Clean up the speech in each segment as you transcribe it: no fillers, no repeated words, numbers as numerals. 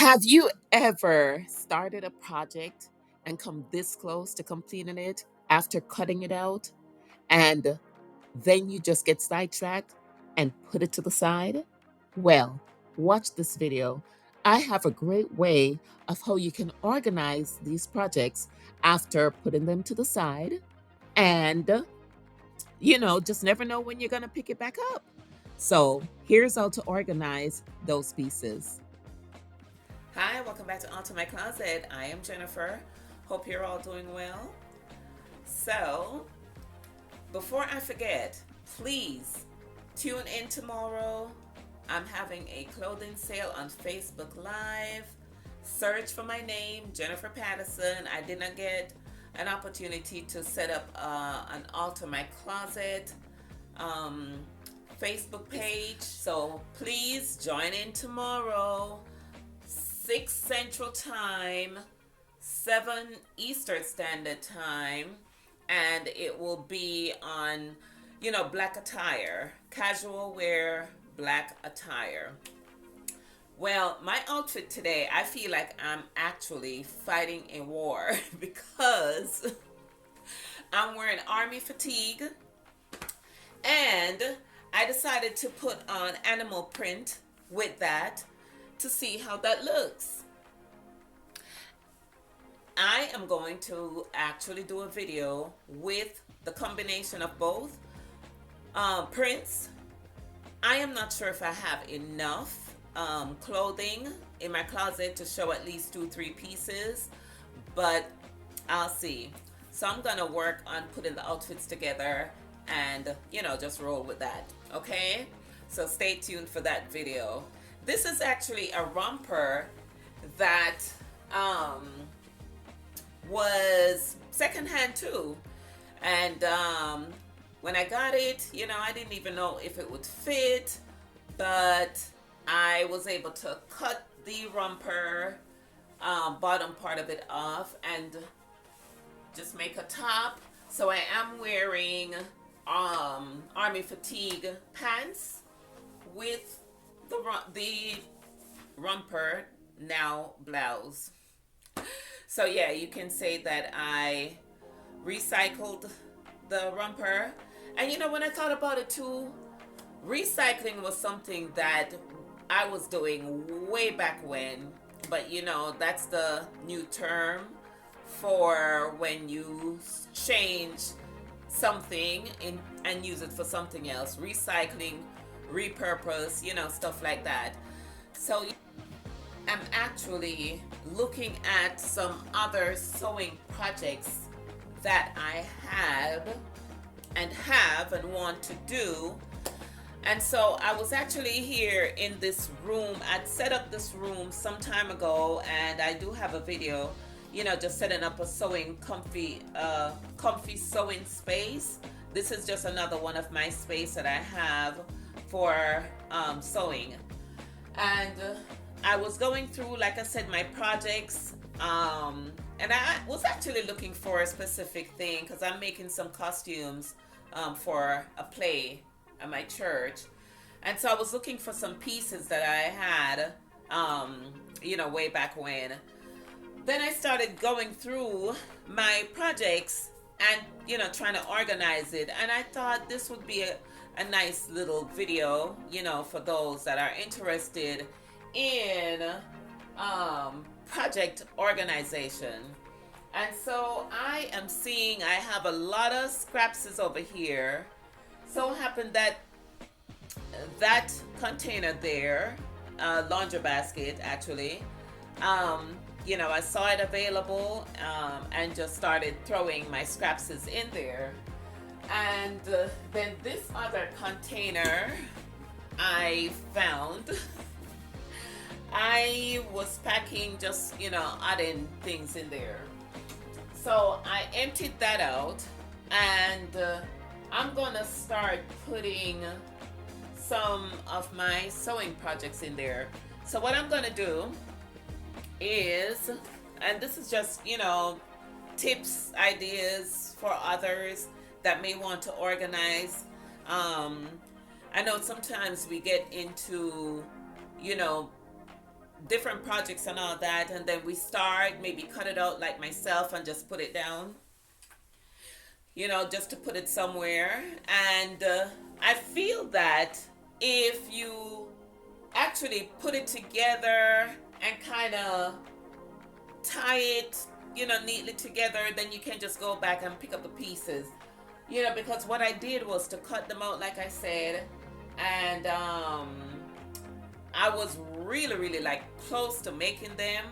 Have you ever started a project and come this close to completing it after cutting it out, and then you just get sidetracked and put it to the side? Well, watch this video. I have a great way of how you can organize these projects after putting them to the side and just never know when you're going to pick it back up. So, here's how to organize those pieces. Hi, welcome back to Onto My Closet. I am Jennifer. Hope you're all doing well. So, before I forget, please tune in tomorrow. I'm having a clothing sale on Facebook Live. Search for my name, Jennifer Patterson. I did not get an opportunity to set up an Alter My Closet Facebook page. So please join in tomorrow, 6 Central Time, 7 Eastern Standard Time, and it will be on, black attire, casual wear, black attire. Well, my outfit today, I feel like I'm actually fighting a war because I'm wearing army fatigue and I decided to put on animal print with that to see how that looks. I am going to actually do a video with the combination of both prints. I am not sure if I have enough clothing in my closet to show at least 2-3 pieces, but I'll see. So I'm gonna work on putting the outfits together and just roll with that. Okay, so stay tuned for that video. This is actually a romper that was secondhand too, and when I got it, I didn't even know if it would fit, but I was able to cut the romper bottom part of it off and just make a top. So I am wearing army fatigue pants with the romper now blouse. So yeah, you can say that I recycled the romper. And when I thought about it too, recycling was something that I was doing way back when, but that's the new term for when you change something and use it for something else. Recycling, repurpose, stuff like that. So I'm actually looking at some other sewing projects that I have and want to do. And so I was actually here in this room. I'd set up this room some time ago, and I do have a video, just setting up a comfy sewing space. This is just another one of my space that I have for sewing. And I was going through, like I said, my projects, and I was actually looking for a specific thing because I'm making some costumes for a play at my church. And so I was looking for some pieces that I had, way back when. Then I started going through my projects and, trying to organize it. And I thought this would be a nice little video, for those that are interested in project organization. And so I am seeing I have a lot of scraps over here. So happened that container there, laundry basket actually, I saw it available and just started throwing my scraps in there. And then this other container I found. I was packing, just adding things in there. So I emptied that out, and I'm gonna start putting some of my sewing projects in there. So what I'm gonna do is, and this is just tips, ideas for others that may want to organize. I know sometimes we get into different projects and all that, and then we start maybe cut it out like myself and just put it down, just to put it somewhere. And I feel that if you actually put it together and kind of tie it, neatly together, then you can just go back and pick up the pieces. Because what I did was to cut them out, like I said, and I was really, really like close to making them,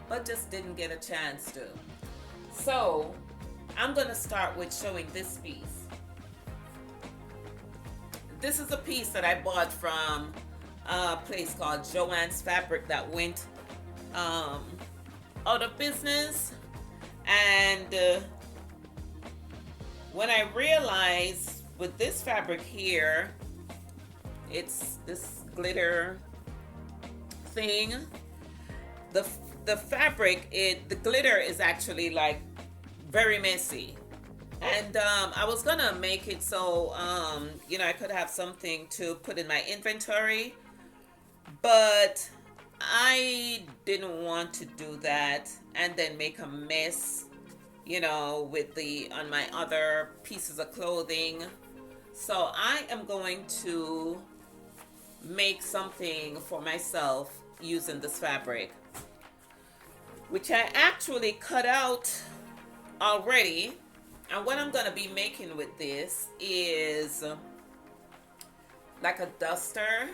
but just didn't get a chance to. So I'm gonna start with showing this piece. This is a piece that I bought from a place called Joann's Fabric that went out of business. And when I realized with this fabric here, it's this glitter thing. The fabric, the glitter is actually like very messy. And I was gonna make it so I could have something to put in my inventory, but I didn't want to do that and then make a mess, with on my other pieces of clothing. So I am going to make something for myself using this fabric, which I actually cut out already. And what I'm going to be making with this is like a duster.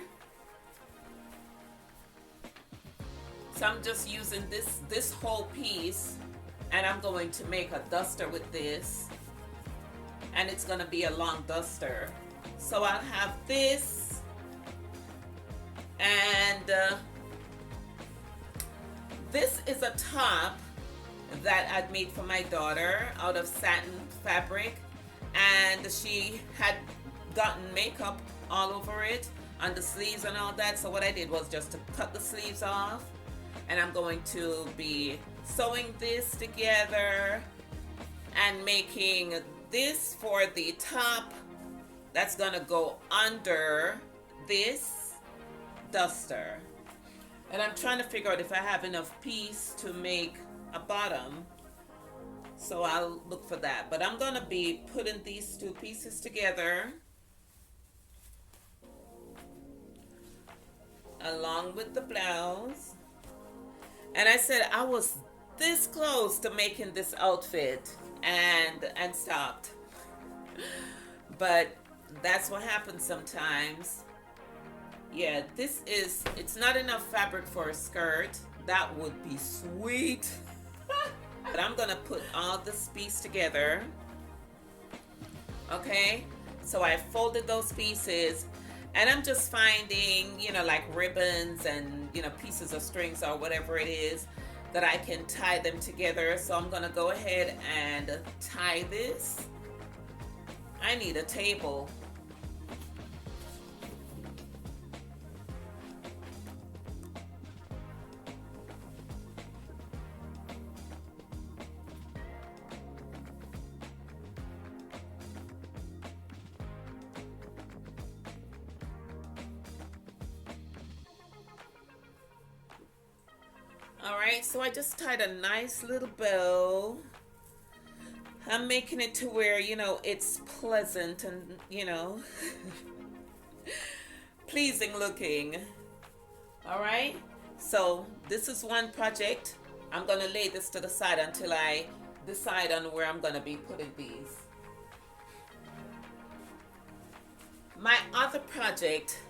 So I'm just using this whole piece, and I'm going to make a duster with this, and it's going to be a long duster. So I'll have this, and this is a top that I'd made for my daughter out of satin fabric, and she had gotten makeup all over it on the sleeves and all that. So what I did was just to cut the sleeves off, and I'm going to be sewing this together and making this for the top that's gonna go under this duster. And I'm trying to figure out if I have enough piece to make a bottom, so I'll look for that. But I'm gonna be putting these two pieces together along with the blouse. And I said I was this close to making this outfit and stopped. But that's what happens sometimes. Yeah, it's not enough fabric for a skirt. That would be sweet. But I'm gonna put all this piece together. Okay, so I folded those pieces, and I'm just finding, like ribbons and, pieces of strings or whatever it is that I can tie them together. So I'm gonna go ahead and tie this. I need a table. Alright, so I just tied a nice little bow. I'm making it to where, it's pleasant and, pleasing looking. Alright, so this is one project. I'm going to lay this to the side until I decide on where I'm going to be putting these. My other project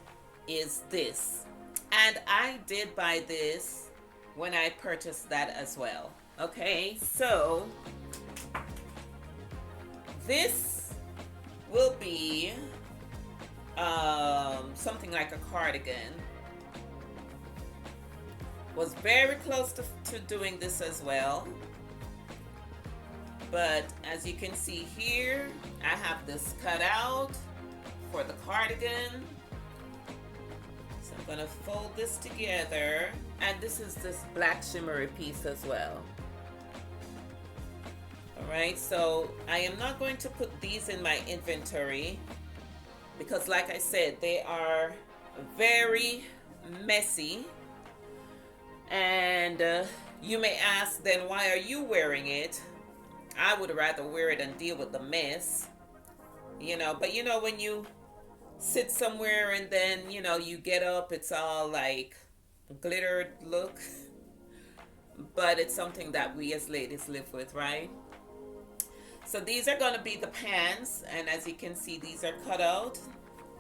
is this. And I did buy this when I purchased that as well. Okay, so this will be something like a cardigan. Was very close to doing this as well, but as you can see here, I have this cut out for the cardigan. So I'm gonna fold this together, and this is this black shimmery piece as well. Alright, so I am not going to put these in my inventory because, like I said, they are very messy, And you may ask, then why are you wearing it? I would rather wear it and deal with the mess, but when you sit somewhere and then, you get up, it's all like glittered look. But it's something that we as ladies live with, right? So these are going to be the pants, and as you can see, these are cut out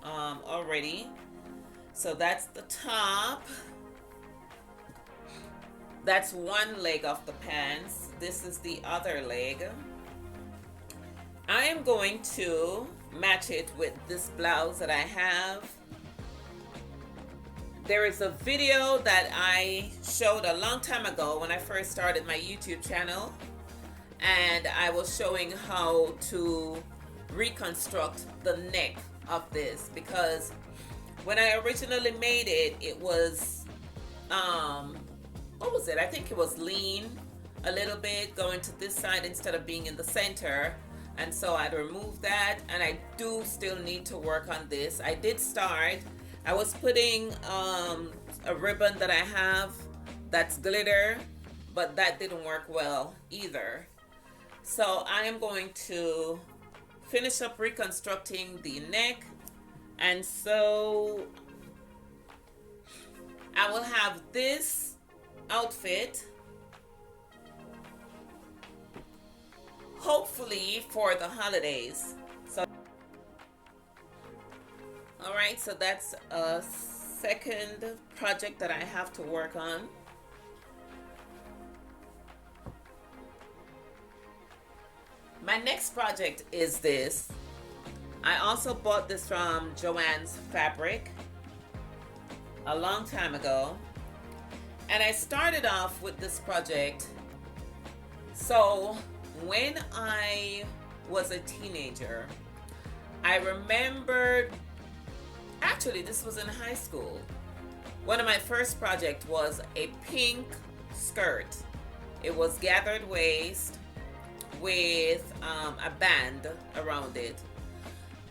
already. So that's the top. That's one leg of the pants. This is the other leg. I am going to match it with this blouse that I have. There is a video that I showed a long time ago when I first started my YouTube channel, and I was showing how to reconstruct the neck of this, because when I originally made it, it was what was it? I think it was lean a little bit, going to this side instead of being in the center. And so I'd remove that, and I do still need to work on this. I did start. I was putting a ribbon that I have that's glitter, but that didn't work well either. So I am going to finish up reconstructing the neck, and so I will have this outfit hopefully for the holidays. So all right, so that's a second project that I have to work on. My next project is this. I also bought this from Joann's Fabric a long time ago, and I started off with this project. So when I was a teenager, I remembered, actually this was in high school, one of my first projects was a pink skirt. It was gathered waist with a band around it,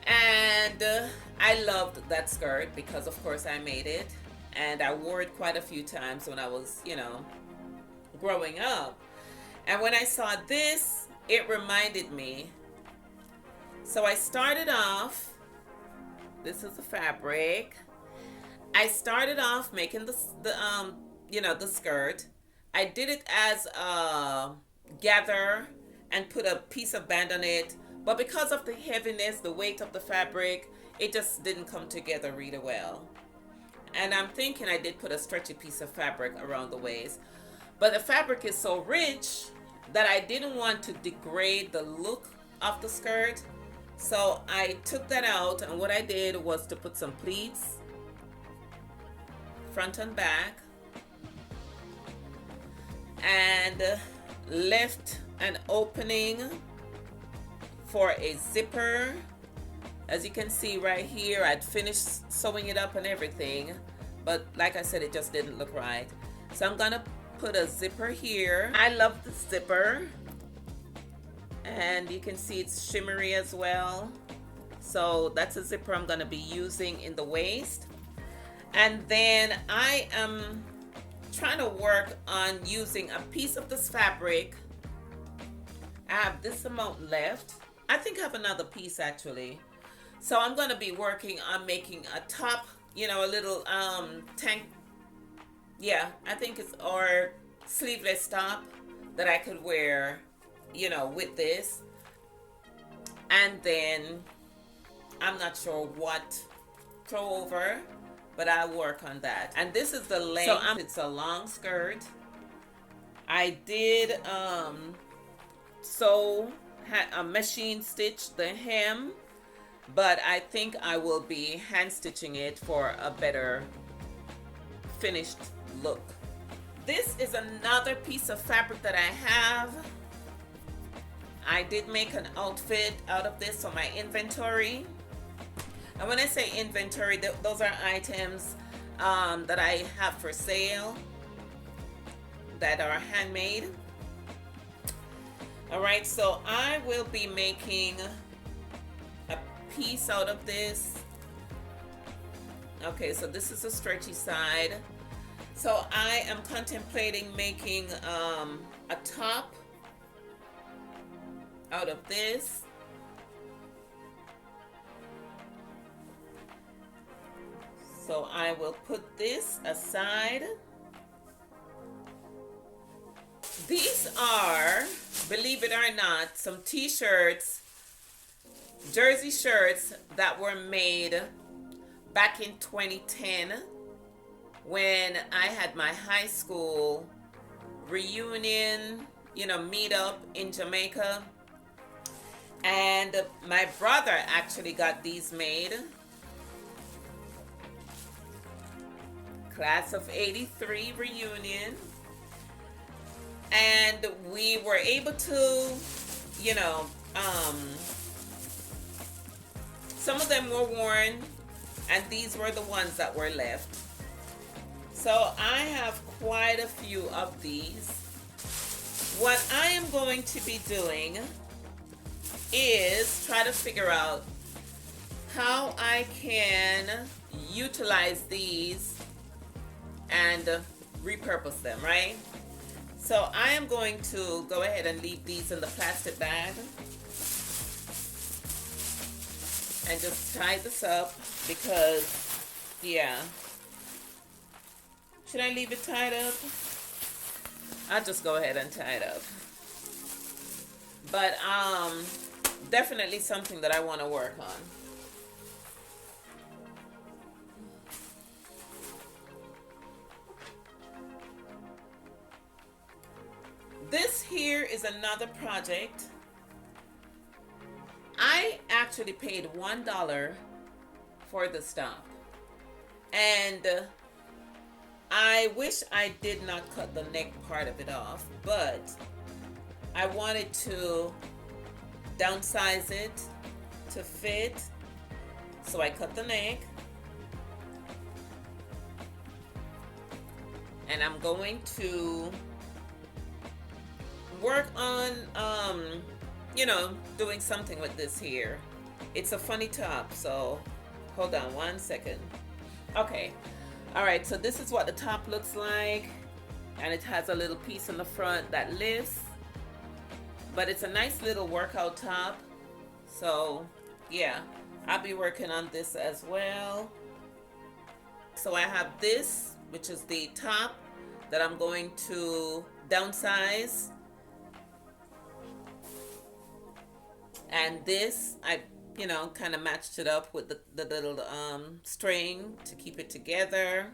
and I loved that skirt because of course I made it, and I wore it quite a few times when I was growing up. And when I saw this, it reminded me. So I started off, this is the fabric. I started off making the skirt. I did it as a gather and put a piece of band on it, but because of the heaviness, the weight of the fabric, it just didn't come together really well. And I'm thinking I did put a stretchy piece of fabric around the waist, but the fabric is so rich that I didn't want to degrade the look of the skirt. So I took that out, and what I did was to put some pleats front and back, and left an opening for a zipper. As you can see right here, I'd finished sewing it up and everything, but like I said, it just didn't look right. So I'm gonna put a zipper here. I love the zipper, and you can see it's shimmery as well. So that's a zipper I'm gonna be using in the waist. And then I am trying to work on using a piece of this fabric. I have this amount left. I think I have another piece actually. So I'm going to be working on making a top, a little tank. Yeah, I think it's, or sleeveless top that I could wear, with this. And then I'm not sure what throw over, but I'll work on that. And this is the length. So it's a long skirt. I did machine stitch the hem, but I think I will be hand stitching it for a better finished look. This is another piece of fabric that I have. I did make an outfit out of this for my inventory. And when I say inventory, those are items that I have for sale that are handmade. All right, so I will be making a piece out of this. Okay, so this is the stretchy side. So I am contemplating making a top out of this. So I will put this aside. These are, believe it or not, some t-shirts, jersey shirts that were made back in 2010 when I had my high school reunion, meetup in Jamaica. And my brother actually got these made. Class of 83 reunion. And we were able to, some of them were worn, and these were the ones that were left. So I have quite a few of these. What I am going to be doing is try to figure out how I can utilize these and repurpose them, right? So I am going to go ahead and leave these in the plastic bag and just tie this up because, yeah. Should I leave it tied up? I'll just go ahead and tie it up. But definitely something that I want to work on. This here is another project. I actually paid $1 for the stop. And I wish I did not cut the neck part of it off, but I wanted to downsize it to fit. So I cut the neck. And I'm going to work on doing something with this here. It's a funny top, so hold on one second. Okay, all right, so this is what the top looks like, and it has a little piece in the front that lifts, but it's a nice little workout top. So yeah, I'll be working on this as well. So I have this, which is the top that I'm going to downsize. And this, I, kind of matched it up with the little string to keep it together.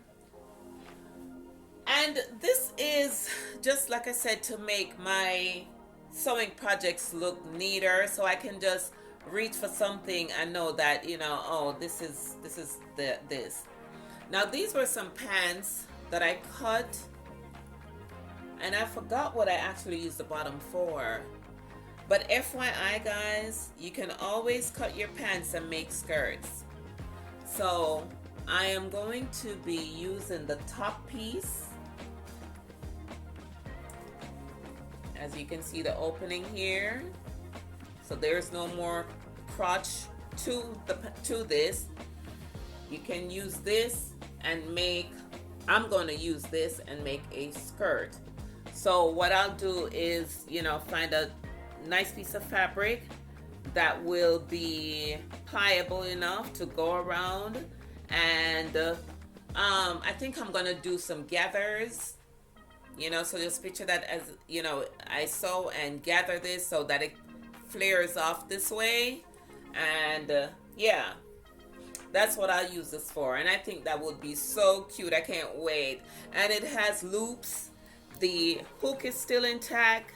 And this is just, like I said, to make my sewing projects look neater, so I can just reach for something and know that, oh, this is this. Now, these were some pants that I cut, and I forgot what I actually used the bottom for. But FYI, guys, you can always cut your pants and make skirts. So I am going to be using the top piece. As you can see, the opening here. So there's no more crotch to this. You can use this and I'm going to use this and make a skirt. So what I'll do is, find a nice piece of fabric that will be pliable enough to go around, and I think I'm gonna do some gathers, so just picture that as, I sew and gather this so that it flares off this way, and yeah, that's what I'll use this for. And I think that would be so cute. I can't wait. And it has loops. The hook is still intact.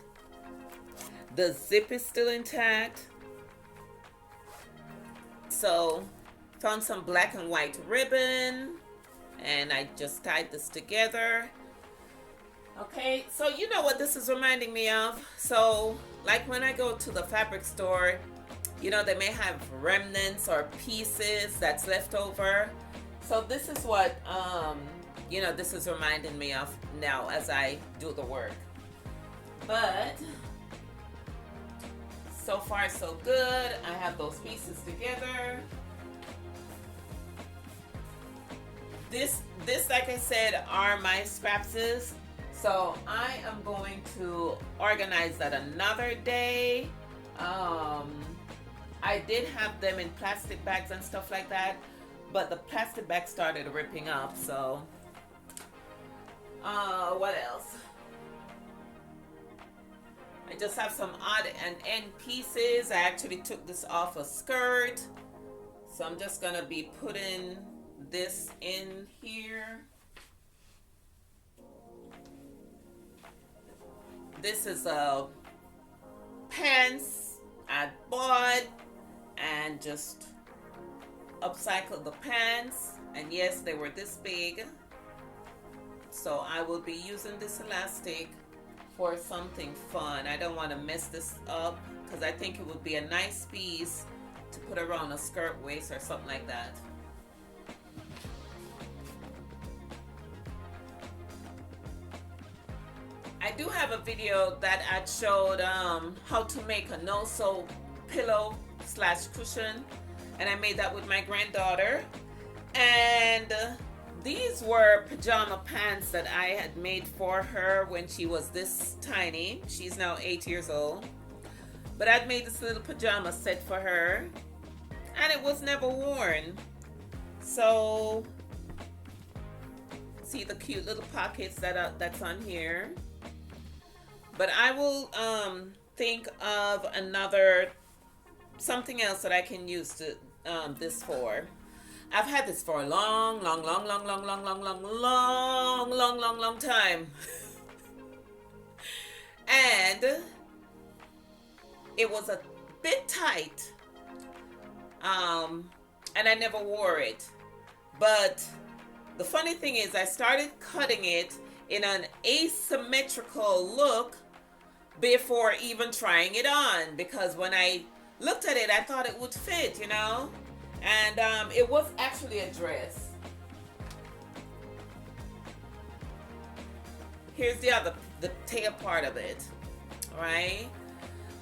The zip is still intact. So, found some black and white ribbon, and I just tied this together. Okay, so you know what this is reminding me of? So, like when I go to the fabric store, they may have remnants or pieces that's left over. So this is what, this is reminding me of now as I do the work. But so far so good. I have those pieces together. This like I said are my scrapses. So I am going to organize that another day. I did have them in plastic bags and stuff like that, but the plastic bag started ripping up. So what else? I just have some odd and end pieces. I actually took this off a skirt, so I'm just gonna be putting this in here. This is a pants I bought and just upcycled the pants, and yes, they were this big. So I will be using this elastic for something fun. I don't want to mess this up because I think it would be a nice piece to put around a skirt waist or something like that. I do have a video that I showed how to make a no-sew pillow slash cushion, and I made that with my granddaughter. And these were pajama pants that I had made for her when she was this tiny. She's now 8 years old. But I'd made this little pajama set for her, and it was never worn. So, see the cute little pockets that's on here. But I will think of something else that I can use to this for. I've had this for a long time. And it was a bit tight. And I never wore it. But the funny thing is I started cutting it in an asymmetrical look before even trying it on, because when I looked at it I thought it would fit, you know. And it was actually a dress. Here's the tail part of it, right?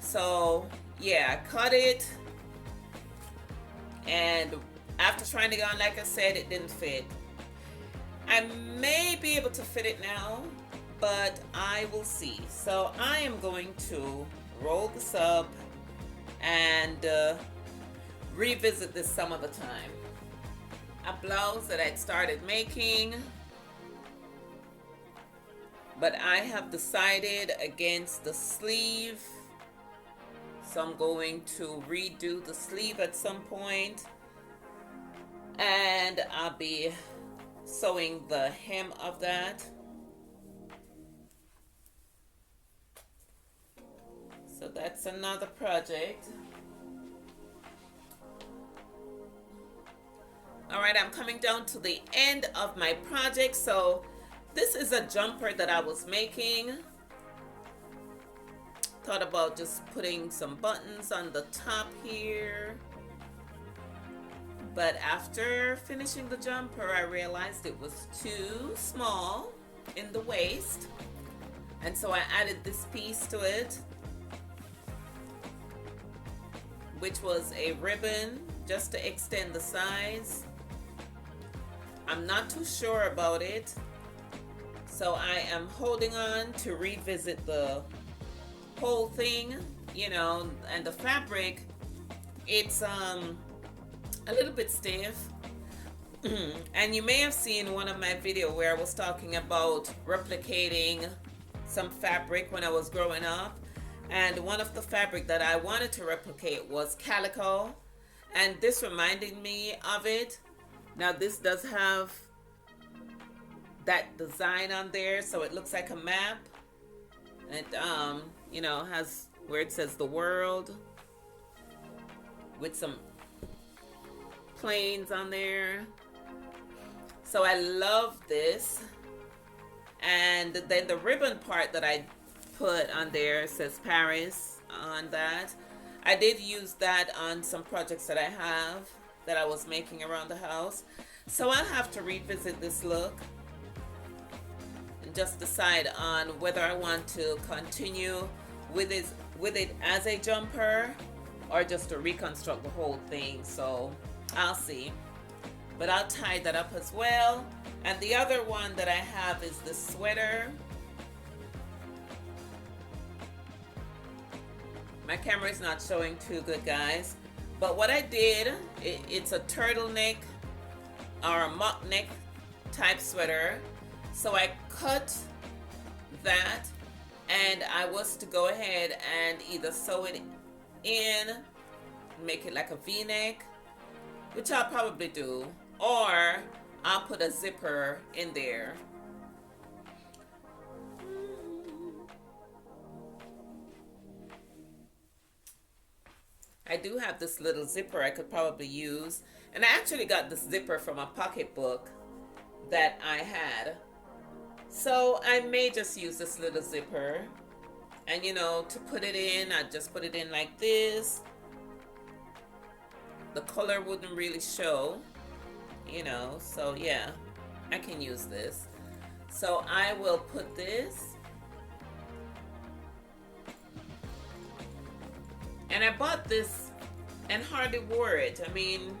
So yeah, I cut it, and after trying it on, like I said, it didn't fit. I may be able to fit it now, but I will see. So I am going to roll this up and revisit this some other time. A blouse that I'd started making, but I have decided against the sleeve, so I'm going to redo the sleeve at some point, and I'll be sewing the hem of that. So that's another project. All right, I'm coming down to the end of my project. So this is a jumper that I was making. Thought about just putting some buttons on the top here. But after finishing the jumper, I realized it was too small in the waist. And so I added this piece to it, which was a ribbon just to extend the size. I'm not too sure about it, so I am holding on to revisit the whole thing, you know. And the fabric, it's a little bit stiff. And you may have seen one of my videos where I was talking about replicating some fabric when I was growing up, and one of the fabric that I wanted to replicate was calico, and this reminded me of it. Now this does have that design on there, so it looks like a map. It you know, has where it says the world with some planes on there. So I love this. And then the ribbon part that I put on there says Paris on that. I did use that on some projects that I have that I was making around the house. So I'll have to revisit this look and just decide on whether I want to continue with it as a jumper or just to reconstruct the whole thing. So I'll see. but I'll tie that up as well. And the other one that I have is the sweater. My camera is not showing too good, guys, but what I did, it's a turtleneck or a mock neck type sweater. So I cut that, and I was to go ahead and either sew it in, make it like a v-neck, which I'll probably do, or I'll put a zipper in there. I do have this little zipper I could probably use, and I actually got this zipper from a pocketbook that I had. So I may just use this little zipper, and you know, to put it in, I just put it in like this. The color wouldn't really show, you know, so yeah, I can use this. So I will put this, and I bought this and hardly wore it. I mean,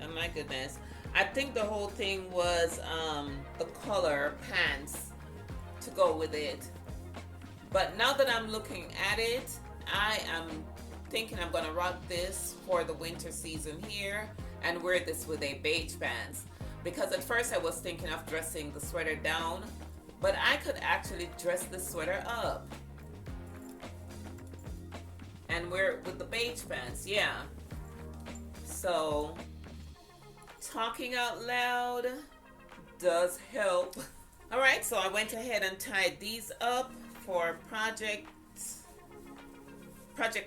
oh my goodness, I think the whole thing was the color pants to go with it. But now that I'm looking at it, I am thinking I'm gonna rock this for the winter season here and wear this with a beige pants, because at first I was thinking of dressing the sweater down, but I could actually dress the sweater up and wear it with the beige pants. Yeah, so talking out loud does help. All right, so I went ahead and tied these up for project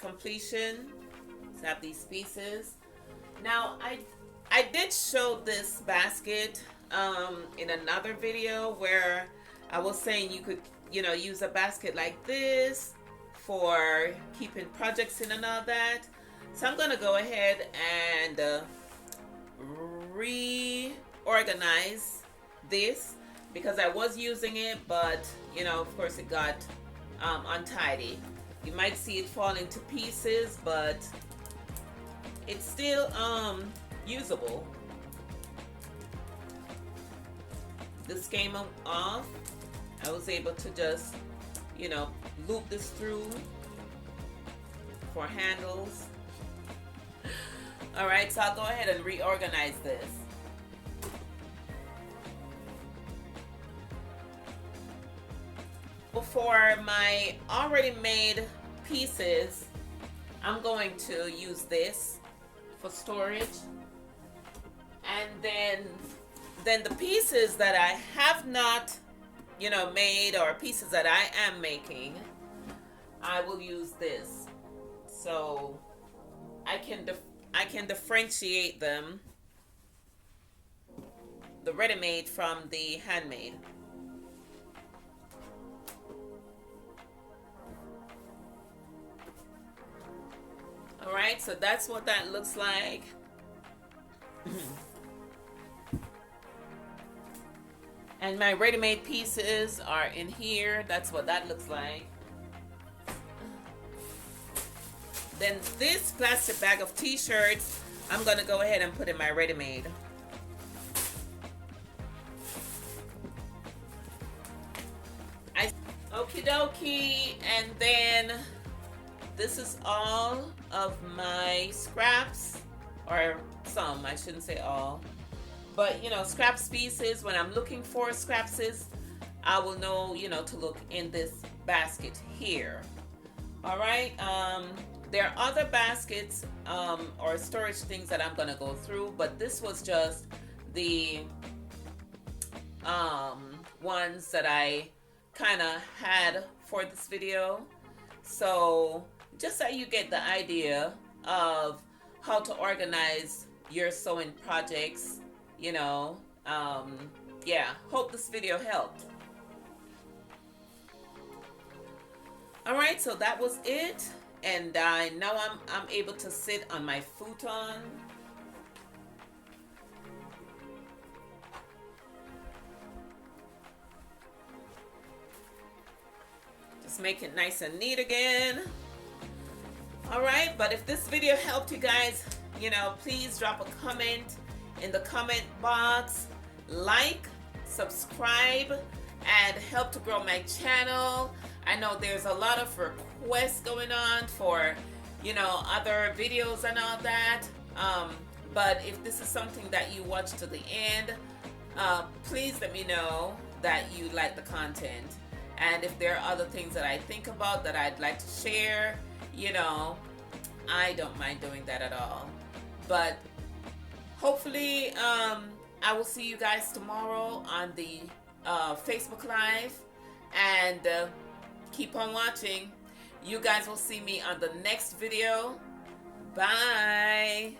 completion. Let's have these pieces. Now I did show this basket in another video where I was saying you could, you know, use a basket like this for keeping projects in and all that. So I'm gonna go ahead and reorganize this, because I was using it, but you know, of course it got untidy. You might see it falling to pieces, but it's still usable. This came off. I was able to just, you know, loop this through for handles. All right, so I'll go ahead and reorganize this. For my already made pieces, I'm going to use this for storage, and then the pieces that I have not, you know, made, or pieces that I am making, I will use this, so I can differentiate them, the ready-made from the handmade. All right, so that's what that looks like. And my ready-made pieces are in here. That's what that looks like. Then this plastic bag of t-shirts, I'm gonna go ahead and put in my ready-made. Okie dokie, and then this is all of my scraps, or some, I shouldn't say all, but you know, scraps pieces. When I'm looking for scraps, I will know, you know, to look in this basket here. All right, there are other baskets or storage things that I'm gonna go through, but this was just the ones that I kind of had for this video. So just so you get the idea of how to organize your sewing projects, you know, yeah, hope this video helped. All right, so that was it, and now I'm able to sit on my futon. Just make it nice and neat again. All right, but if this video helped you guys, you know, please drop a comment in the comment box, like, subscribe, and help to grow my channel. I know there's a lot of requests going on for, other videos and all that. But if this is something that you watch to the end, please let me know that you like the content. And if there are other things that I think about that I'd like to share, I don't mind doing that at all. But hopefully, I will see you guys tomorrow on the Facebook Live. And keep on watching. You guys will see me on the next video. Bye.